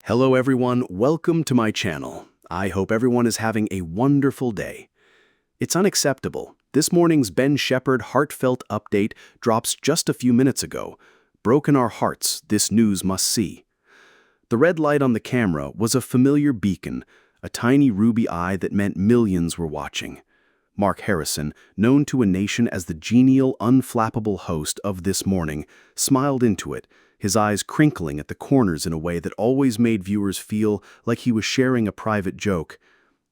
Hello everyone, welcome to my channel. I hope everyone is having a wonderful day. It's unacceptable. This morning's Shephard heartfelt update drops just a few minutes ago. Broken our hearts, this news must see. The red light on the camera was a familiar beacon, a tiny ruby eye that meant millions were watching. Mark Harrison, known to a nation as the genial, unflappable host of This Morning, smiled into it, his eyes crinkling at the corners in a way that always made viewers feel like he was sharing a private joke.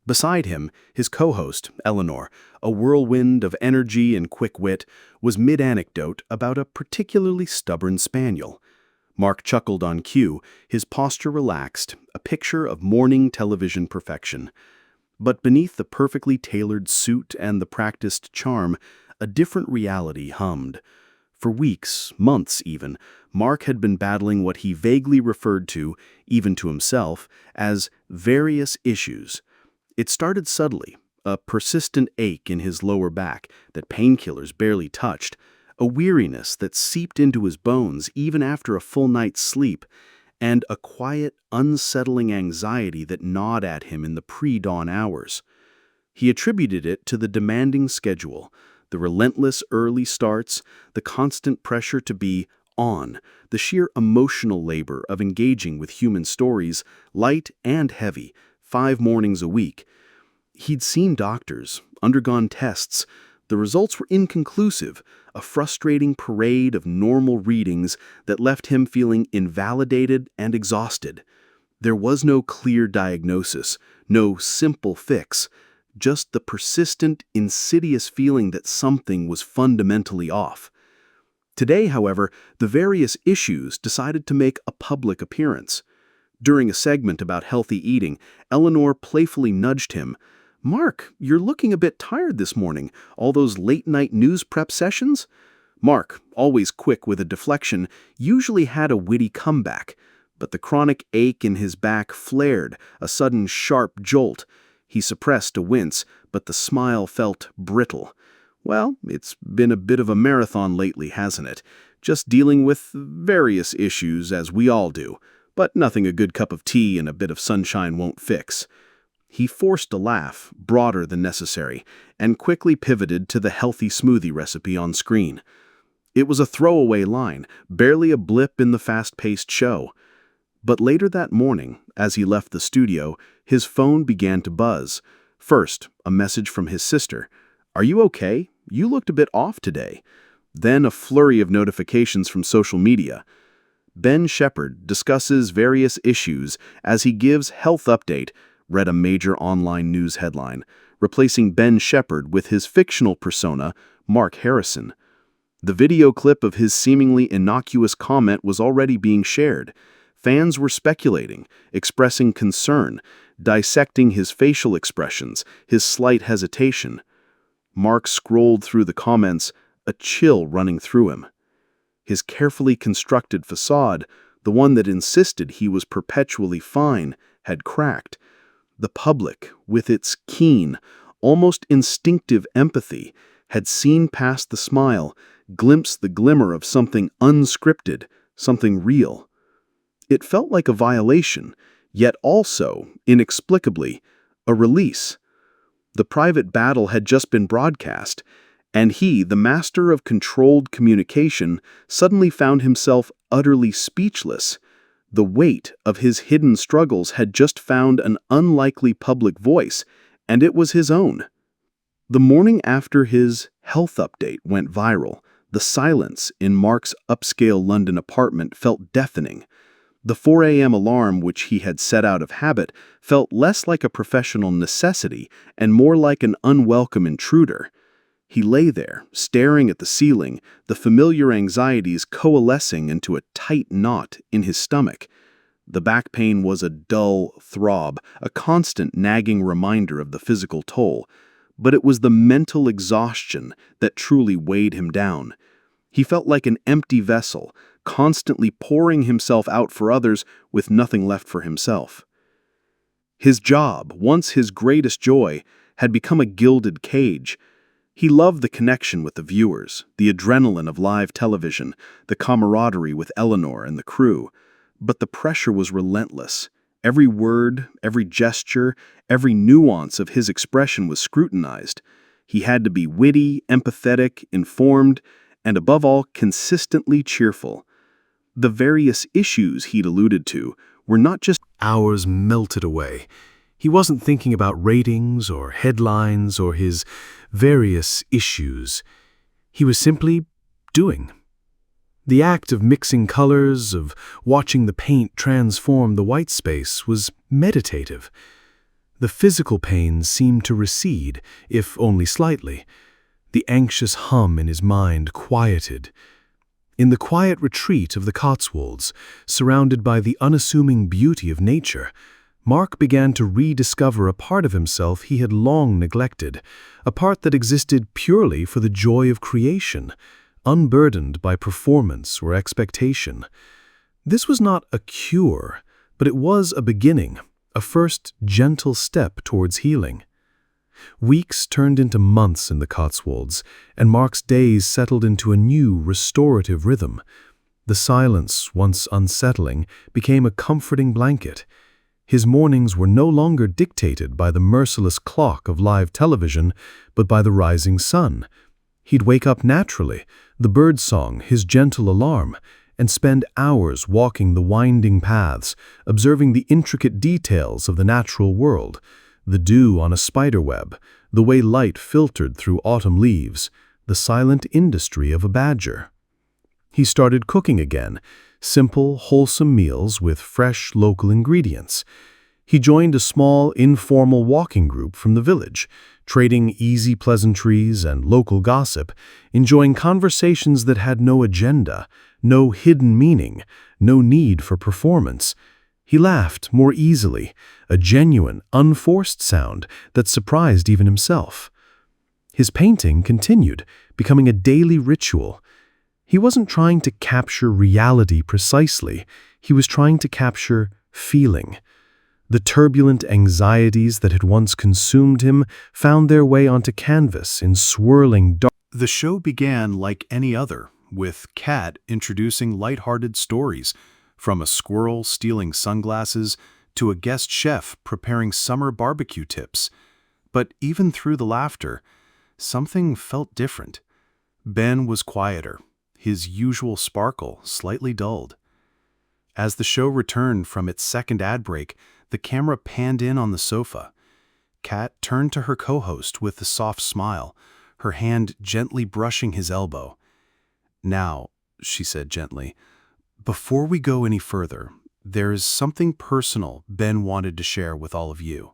Beside him, his co-host, Eleanor, a whirlwind of energy and quick wit, was mid-anecdote about a particularly stubborn spaniel. Mark chuckled on cue, his posture relaxed, a picture of morning television perfection. But beneath the perfectly tailored suit and the practiced charm, a different reality hummed. For weeks, months even, Mark had been battling what he vaguely referred to, even to himself, as various issues. It started subtly, a persistent ache in his lower back that painkillers barely touched, a weariness that seeped into his bones even after a full night's sleep, and a quiet, unsettling anxiety that gnawed at him in the pre-dawn hours. He attributed it to the demanding schedule, the relentless early starts, the constant pressure to be on, the sheer emotional labor of engaging with human stories, light and heavy, 5 mornings a week. He'd seen doctors, undergone tests. The results were inconclusive, a frustrating parade of normal readings that left him feeling invalidated and exhausted. There was no clear diagnosis, no simple fix, just the persistent, insidious feeling that something was fundamentally off. Today, however, the various issues decided to make a public appearance. During a segment about healthy eating, Eleanor playfully nudged him. "Mark, you're looking a bit tired this morning. All those late-night news prep sessions?" Mark, always quick with a deflection, usually had a witty comeback. But the chronic ache in his back flared, a sudden sharp jolt. He suppressed a wince, but the smile felt brittle. "Well, it's been a bit of a marathon lately, hasn't it? Just dealing with various issues, as we all do, but nothing a good cup of tea and a bit of sunshine won't fix." He forced a laugh, broader than necessary, and quickly pivoted to the healthy smoothie recipe on screen. It was a throwaway line, barely a blip in the fast-paced show. But later that morning, as he left the studio, his phone began to buzz. First, a message from his sister. "Are you okay? You looked a bit off today." Then a flurry of notifications from social media. Shephard discusses various issues as he gives health update, read a major online news headline, replacing Shephard with his fictional persona, Mark Harrison. The video clip of his seemingly innocuous comment was already being shared. Fans were speculating, expressing concern, dissecting his facial expressions, his slight hesitation. Mark scrolled through the comments, a chill running through him. His carefully constructed facade, the one that insisted he was perpetually fine, had cracked. The public, with its keen, almost instinctive empathy, had seen past the smile, glimpsed the glimmer of something unscripted, something real. It felt like a violation, yet also, inexplicably, a release. The private battle had just been broadcast, and he, the master of controlled communication, suddenly found himself utterly speechless. The weight of his hidden struggles had just found an unlikely public voice, and it was his own. The morning after his health update went viral, the silence in Mark's upscale London apartment felt deafening. The 4 a.m. alarm, which he had set out of habit, felt less like a professional necessity and more like an unwelcome intruder. He lay there, staring at the ceiling, the familiar anxieties coalescing into a tight knot in his stomach. The back pain was a dull throb, a constant nagging reminder of the physical toll, but it was the mental exhaustion that truly weighed him down. He felt like an empty vessel, constantly pouring himself out for others with nothing left for himself. His job, once his greatest joy, had become a gilded cage. He loved the connection with the viewers, the adrenaline of live television, the camaraderie with Eleanor and the crew. But the pressure was relentless, Every word, every gesture, every nuance of his expression was scrutinized. He had to be witty, empathetic, informed, and above all, consistently cheerful. The various issues he'd alluded to were not just hours melted away. He wasn't thinking about ratings or headlines or his various issues. He was simply doing. The act of mixing colors, of watching the paint transform the white space, was meditative. The physical pains seemed to recede, if only slightly. The anxious hum in his mind quieted. In the quiet retreat of the Cotswolds, surrounded by the unassuming beauty of nature, Mark began to rediscover a part of himself he had long neglected, a part that existed purely for the joy of creation, unburdened by performance or expectation. This was not a cure, but it was a beginning, a first gentle step towards healing. Weeks turned into months in the Cotswolds, and Mark's days settled into a new restorative rhythm. The silence, once unsettling, became a comforting blanket. His mornings were no longer dictated by the merciless clock of live television, but by the rising sun. He'd wake up naturally, the birdsong his gentle alarm, and spend hours walking the winding paths, observing the intricate details of the natural world, the dew on a spiderweb, the way light filtered through autumn leaves, the silent industry of a badger. He started cooking again, simple, wholesome meals with fresh local ingredients. He joined a small, informal walking group from the village, trading easy pleasantries and local gossip, enjoying conversations that had no agenda, no hidden meaning, no need for performance. He laughed more easily, a genuine, unforced sound that surprised even himself. His painting continued, becoming a daily ritual. He wasn't trying to capture reality precisely, he was trying to capture feeling. The turbulent anxieties that had once consumed him found their way onto canvas in swirling dark. The show began like any other, with Kat introducing lighthearted stories, from a squirrel stealing sunglasses to a guest chef preparing summer barbecue tips. But even through the laughter, something felt different. Ben was quieter, his usual sparkle slightly dulled. As the show returned from its second ad break, the camera panned in on the sofa. Kat turned to her co-host with a soft smile, her hand gently brushing his elbow. "Now," she said gently, "before we go any further, there is something personal Ben wanted to share with all of you."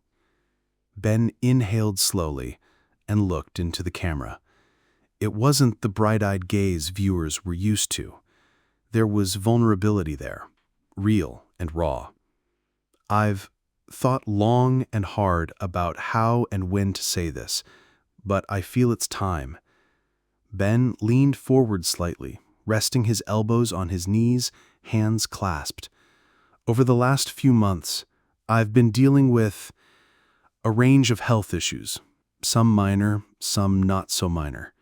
Ben inhaled slowly and looked into the camera. It wasn't the bright-eyed gaze viewers were used to. There was vulnerability there, real and raw. "I've thought long and hard about how and when to say this, but I feel it's time." Ben leaned forward slightly, resting his elbows on his knees, hands clasped. "Over the last few months, I've been dealing with a range of health issues, some minor, some not so minor,"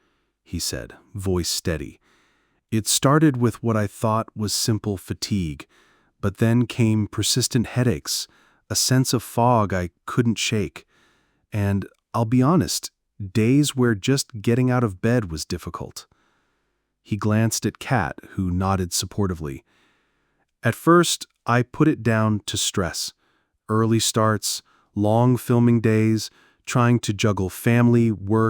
he said, voice steady. "It started with what I thought was simple fatigue, but then came persistent headaches, a sense of fog I couldn't shake, and, I'll be honest, days where just getting out of bed was difficult." He glanced at Kat, who nodded supportively. "At first, I put it down to stress. Early starts, long filming days, trying to juggle family, work,